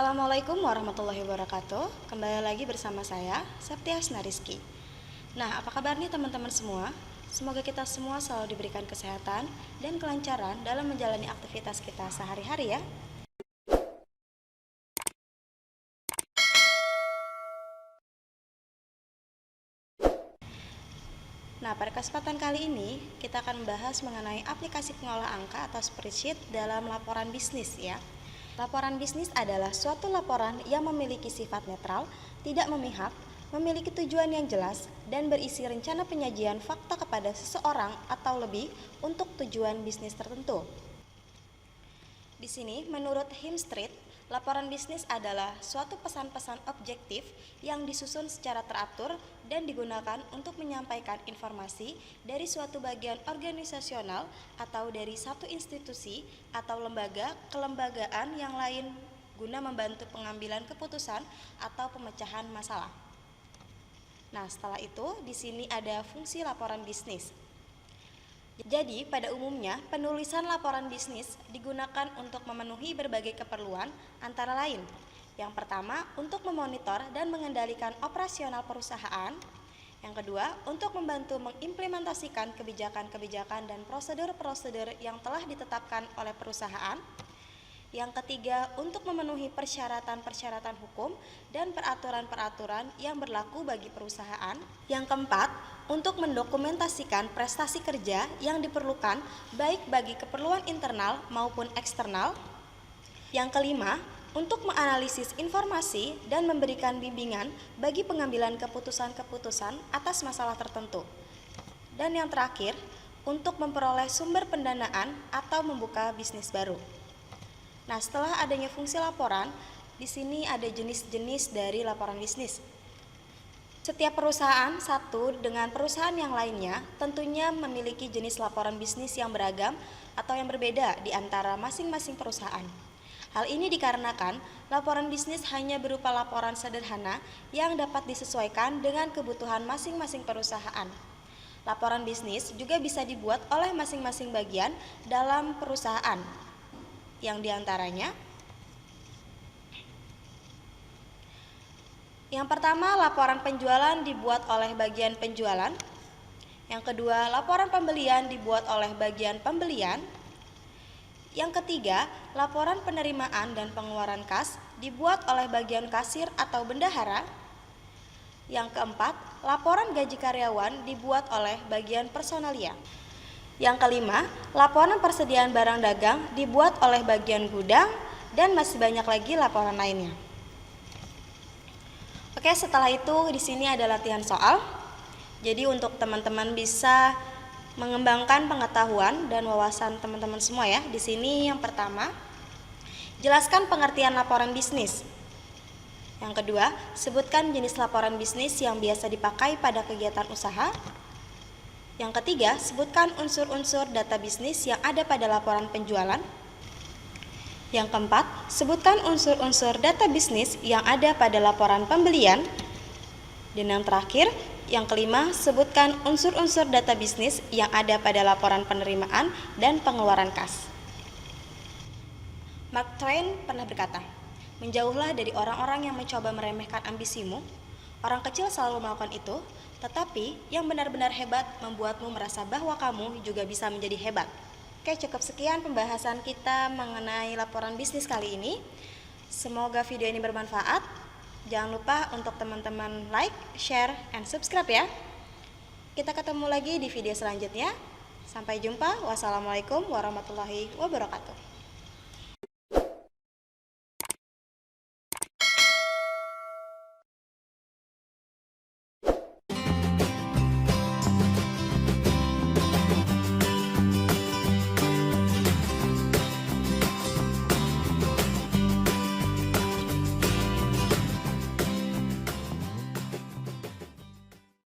Assalamualaikum warahmatullahi wabarakatuh. Kembali lagi bersama saya, Septiasna Rizky. Nah, apa kabar nih teman-teman semua? Semoga kita semua selalu diberikan kesehatan dan kelancaran dalam menjalani aktivitas kita sehari-hari ya. Nah, pada kesempatan kali ini kita akan membahas mengenai aplikasi pengolah angka atau spreadsheet dalam laporan bisnis ya. Laporan bisnis adalah suatu laporan yang memiliki sifat netral, tidak memihak, memiliki tujuan yang jelas, dan berisi rencana penyajian fakta kepada seseorang atau lebih untuk tujuan bisnis tertentu. Di sini, menurut Hemstreet, laporan bisnis adalah suatu pesan-pesan objektif yang disusun secara teratur dan digunakan untuk menyampaikan informasi dari suatu bagian organisasional atau dari satu institusi atau lembaga kelembagaan yang lain guna membantu pengambilan keputusan atau pemecahan masalah. Nah, setelah itu di sini ada fungsi laporan bisnis. Jadi, pada umumnya, penulisan laporan bisnis digunakan untuk memenuhi berbagai keperluan, antara lain: yang pertama, untuk memonitor dan mengendalikan operasional perusahaan; yang kedua, untuk membantu mengimplementasikan kebijakan-kebijakan dan prosedur-prosedur yang telah ditetapkan oleh perusahaan; yang ketiga, untuk memenuhi persyaratan-persyaratan hukum dan peraturan-peraturan yang berlaku bagi perusahaan; yang keempat, untuk mendokumentasikan prestasi kerja yang diperlukan baik bagi keperluan internal maupun eksternal; yang kelima, untuk menganalisis informasi dan memberikan bimbingan bagi pengambilan keputusan-keputusan atas masalah tertentu; dan yang terakhir, untuk memperoleh sumber pendanaan atau membuka bisnis baru. Nah, setelah adanya fungsi laporan, di sini ada jenis-jenis dari laporan bisnis. Setiap perusahaan satu dengan perusahaan yang lainnya tentunya memiliki jenis laporan bisnis yang beragam atau yang berbeda di antara masing-masing perusahaan. Hal ini dikarenakan laporan bisnis hanya berupa laporan sederhana yang dapat disesuaikan dengan kebutuhan masing-masing perusahaan. Laporan bisnis juga bisa dibuat oleh masing-masing bagian dalam perusahaan, yang diantaranya: yang pertama, laporan penjualan dibuat oleh bagian penjualan; yang kedua, laporan pembelian dibuat oleh bagian pembelian; yang ketiga, laporan penerimaan dan pengeluaran kas dibuat oleh bagian kasir atau bendahara; yang keempat, laporan gaji karyawan dibuat oleh bagian personalia; yang kelima, laporan persediaan barang dagang dibuat oleh bagian gudang, dan masih banyak lagi laporan lainnya. Oke, setelah itu di sini ada latihan soal. Jadi untuk teman-teman bisa mengembangkan pengetahuan dan wawasan teman-teman semua ya. Di sini yang pertama, jelaskan pengertian laporan bisnis. Yang kedua, sebutkan jenis laporan bisnis yang biasa dipakai pada kegiatan usaha. Yang ketiga, sebutkan unsur-unsur data bisnis yang ada pada laporan penjualan. Yang keempat, sebutkan unsur-unsur data bisnis yang ada pada laporan pembelian. Dan yang terakhir, yang kelima, sebutkan unsur-unsur data bisnis yang ada pada laporan penerimaan dan pengeluaran kas. Mark Twain pernah berkata, "Menjauhlah dari orang-orang yang mencoba meremehkan ambisimu. Orang kecil selalu melakukan itu, tetapi yang benar-benar hebat membuatmu merasa bahwa kamu juga bisa menjadi hebat." Oke, cukup sekian pembahasan kita mengenai laporan bisnis kali ini. Semoga video ini bermanfaat. Jangan lupa untuk teman-teman like, share, and subscribe ya. Kita ketemu lagi di video selanjutnya. Sampai jumpa. Wassalamualaikum warahmatullahi wabarakatuh.